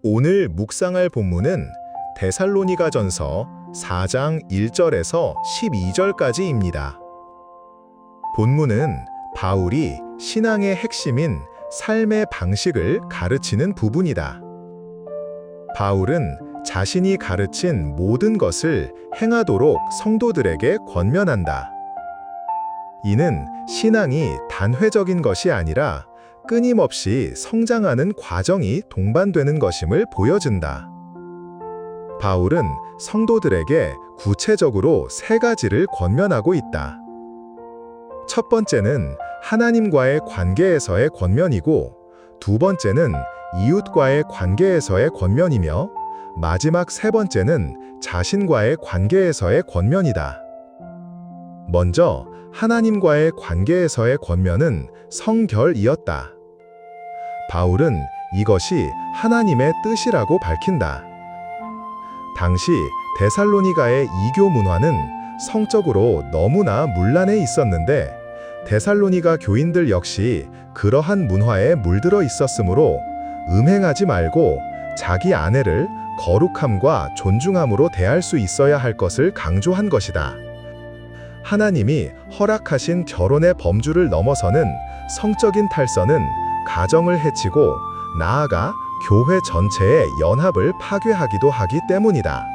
오늘 묵상할 본문은 데살로니가전서 4장 1절에서 12절까지입니다. 본문은 바울이 신앙의 핵심인 삶의 방식을 가르치는 부분이다. 바울은 자신이 가르친 모든 것을 행하도록 성도들에게 권면한다. 이는 신앙이 단회적인 것이 아니라 끊임없이 성장하는 과정이 동반되는 것임을 보여준다. 바울은 성도들에게 구체적으로 세 가지를 권면하고 있다. 첫 번째는 하나님과의 관계에서의 권면이고, 두 번째는 이웃과의 관계에서의 권면이며, 마지막 세 번째는 자신과의 관계에서의 권면이다. 먼저 하나님과의 관계에서의 권면은 성결이었다. 바울은 이것이 하나님의 뜻이라고 밝힌다. 당시 데살로니가의 이교 문화는 성적으로 너무나 문란해 있었는데, 데살로니가 교인들 역시 그러한 문화에 물들어 있었으므로 음행하지 말고 자기 아내를 거룩함과 존중함으로 대할 수 있어야 할 것을 강조한 것이다. 하나님이 허락하신 결혼의 범주를 넘어서는 성적인 탈선은 가정을 해치고 나아가 교회 전체의 연합을 파괴하기도 하기 때문이다.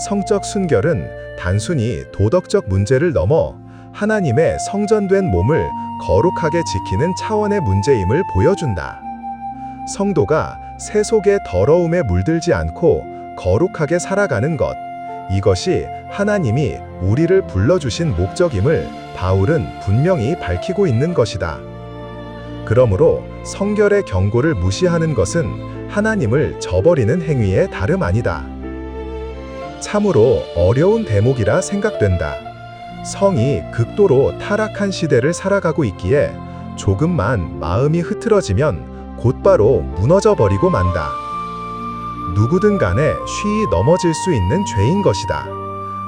성적 순결은 단순히 도덕적 문제를 넘어 하나님의 성전된 몸을 거룩하게 지키는 차원의 문제임을 보여준다. 성도가 세속의 더러움에 물들지 않고 거룩하게 살아가는 것, 이것이 하나님이 우리를 불러주신 목적임을 바울은 분명히 밝히고 있는 것이다. 그러므로 성결의 경고를 무시하는 것은 하나님을 저버리는 행위에 다름 아니다. 참으로 어려운 대목이라 생각된다. 성이 극도로 타락한 시대를 살아가고 있기에 조금만 마음이 흐트러지면 곧바로 무너져 버리고 만다. 누구든 간에 쉬이 넘어질 수 있는 죄인 것이다.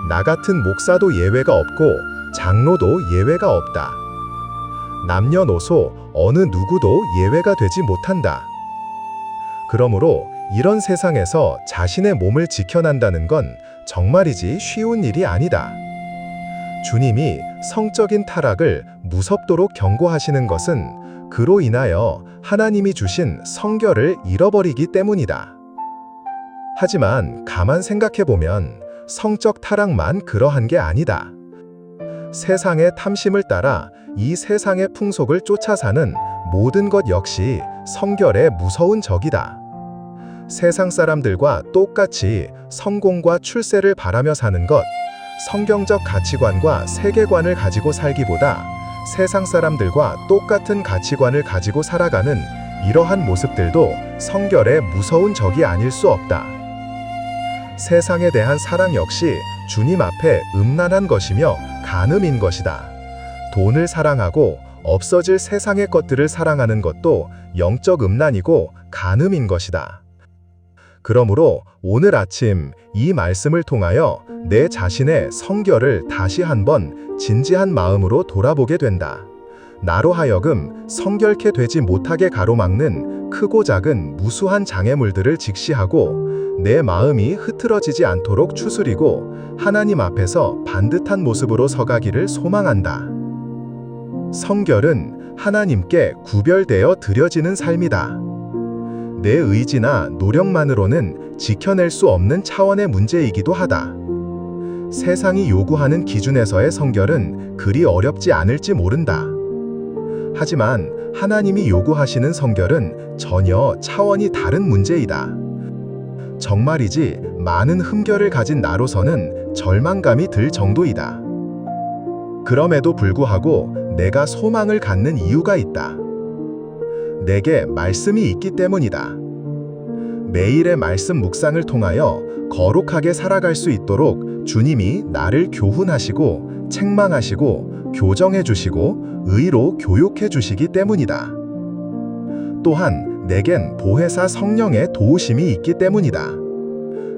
나 같은 목사도 예외가 없고 장로도 예외가 없다. 남녀노소 어느 누구도 예외가 되지 못한다. 그러므로 이런 세상에서 자신의 몸을 지켜난다는 건 정말이지 쉬운 일이 아니다. 주님이 성적인 타락을 무섭도록 경고하시는 것은 그로 인하여 하나님이 주신 성결을 잃어버리기 때문이다. 하지만 가만 생각해보면 성적 타락만 그러한 게 아니다. 세상의 탐심을 따라 이 세상의 풍속을 쫓아 사는 모든 것 역시 성결의 무서운 적이다. 세상 사람들과 똑같이 성공과 출세를 바라며 사는 것, 성경적 가치관과 세계관을 가지고 살기보다 세상 사람들과 똑같은 가치관을 가지고 살아가는 이러한 모습들도 성결의 무서운 적이 아닐 수 없다. 세상에 대한 사랑 역시 주님 앞에 음란한 것이며 간음인 것이다. 돈을 사랑하고 없어질 세상의 것들을 사랑하는 것도 영적 음란이고 간음인 것이다. 그러므로 오늘 아침 이 말씀을 통하여 내 자신의 성결을 다시 한번 진지한 마음으로 돌아보게 된다. 나로 하여금 성결케 되지 못하게 가로막는 크고 작은 무수한 장애물들을 직시하고 내 마음이 흐트러지지 않도록 추스리고 하나님 앞에서 반듯한 모습으로 서가기를 소망한다. 성결은 하나님께 구별되어 드려지는 삶이다. 내 의지나 노력만으로는 지켜낼 수 없는 차원의 문제이기도 하다. 세상이 요구하는 기준에서의 성결은 그리 어렵지 않을지 모른다. 하지만 하나님이 요구하시는 성결은 전혀 차원이 다른 문제이다. 정말이지 많은 흠결을 가진 나로서는 절망감이 들 정도이다. 그럼에도 불구하고 내가 소망을 갖는 이유가 있다. 내게 말씀이 있기 때문이다. 매일의 말씀 묵상을 통하여 거룩하게 살아갈 수 있도록 주님이 나를 교훈하시고 책망하시고 교정해 주시고 의로 교육해 주시기 때문이다. 또한 내겐 보혜사 성령의 도우심이 있기 때문이다.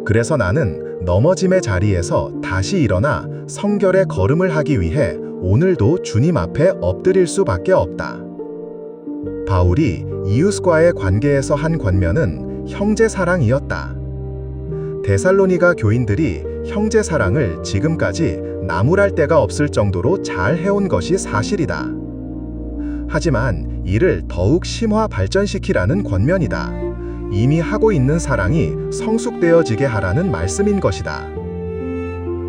그래서 나는 넘어짐의 자리에서 다시 일어나 성결의 걸음을 하기 위해 오늘도 주님 앞에 엎드릴 수밖에 없다. 바울이 이웃과의 관계에서 한 권면은 형제사랑이었다. 데살로니가 교인들이 형제사랑을 지금까지 나무랄 데가 없을 정도로 잘 해온 것이 사실이다. 하지만 이를 더욱 심화 발전시키라는 권면이다. 이미 하고 있는 사랑이 성숙되어지게 하라는 말씀인 것이다.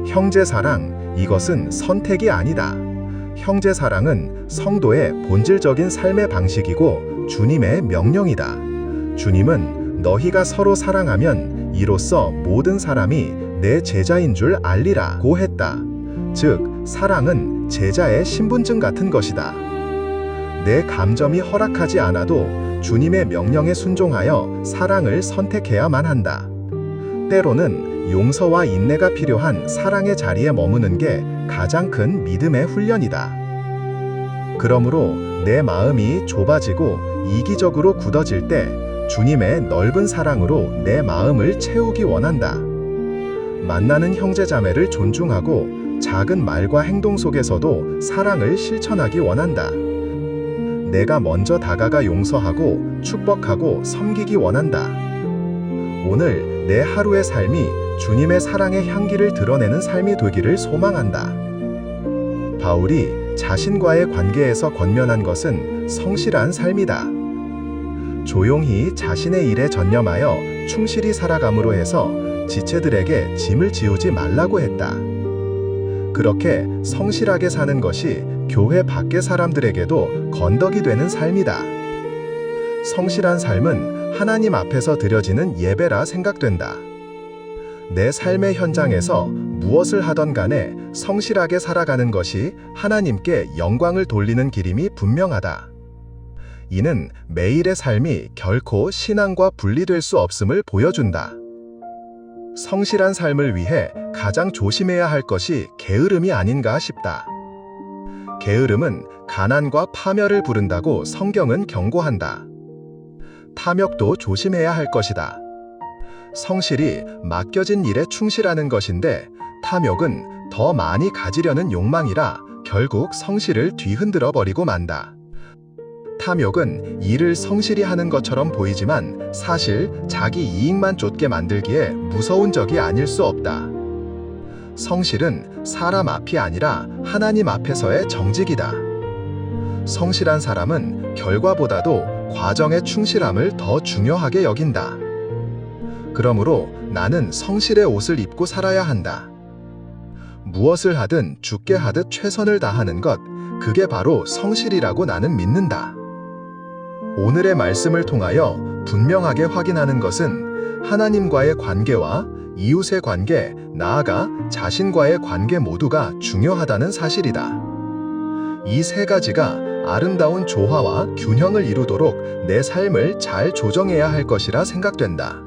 형제사랑, 이것은 선택이 아니다. 형제사랑은 성도의 본질적인 삶의 방식이고 주님의 명령이다. 주님은 너희가 서로 사랑하면 이로써 모든 사람이 내 제자인 줄 알리라고 했다. 즉, 사랑은 제자의 신분증 같은 것이다. 내 감정이 허락하지 않아도 주님의 명령에 순종하여 사랑을 선택해야만 한다. 때로는 용서와 인내가 필요한 사랑의 자리에 머무는 게 가장 큰 믿음의 훈련이다. 그러므로 내 마음이 좁아지고 이기적으로 굳어질 때 주님의 넓은 사랑으로 내 마음을 채우기 원한다. 만나는 형제자매를 존중하고 작은 말과 행동 속에서도 사랑을 실천하기 원한다. 내가 먼저 다가가 용서하고 축복하고 섬기기 원한다. 오늘 내 하루의 삶이 주님의 사랑의 향기를 드러내는 삶이 되기를 소망한다. 바울이 자신과의 관계에서 권면한 것은 성실한 삶이다. 조용히 자신의 일에 전념하여 충실히 살아감으로 해서 지체들에게 짐을 지우지 말라고 했다. 그렇게 성실하게 사는 것이 교회 밖의 사람들에게도 건덕이 되는 삶이다. 성실한 삶은 하나님 앞에서 드려지는 예배라 생각된다. 내 삶의 현장에서 무엇을 하던 간에 성실하게 살아가는 것이 하나님께 영광을 돌리는 길임이 분명하다. 이는 매일의 삶이 결코 신앙과 분리될 수 없음을 보여준다. 성실한 삶을 위해 가장 조심해야 할 것이 게으름이 아닌가 싶다. 게으름은 가난과 파멸을 부른다고 성경은 경고한다. 탐욕도 조심해야 할 것이다. 성실이 맡겨진 일에 충실하는 것인데 탐욕은 더 많이 가지려는 욕망이라 결국 성실을 뒤흔들어 버리고 만다. 탐욕은 일을 성실히 하는 것처럼 보이지만 사실 자기 이익만 쫓게 만들기에 무서운 적이 아닐 수 없다. 성실은 사람 앞이 아니라 하나님 앞에서의 정직이다. 성실한 사람은 결과보다도 과정의 충실함을 더 중요하게 여긴다. 그러므로 나는 성실의 옷을 입고 살아야 한다. 무엇을 하든 죽게 하듯 최선을 다하는 것, 그게 바로 성실이라고 나는 믿는다. 오늘의 말씀을 통하여 분명하게 확인하는 것은 하나님과의 관계와 이웃의 관계, 나아가 자신과의 관계 모두가 중요하다는 사실이다. 이 세 가지가 아름다운 조화와 균형을 이루도록 내 삶을 잘 조정해야 할 것이라 생각된다.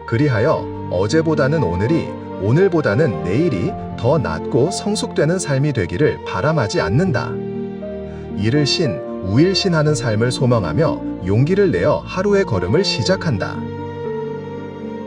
그리하여 어제보다는 오늘이, 오늘보다는 내일이 더 낫고 성숙되는 삶이 되기를 바람하지 않는다. 이를 우일신하는 삶을 소망하며 용기를 내어 하루의 걸음을 시작한다.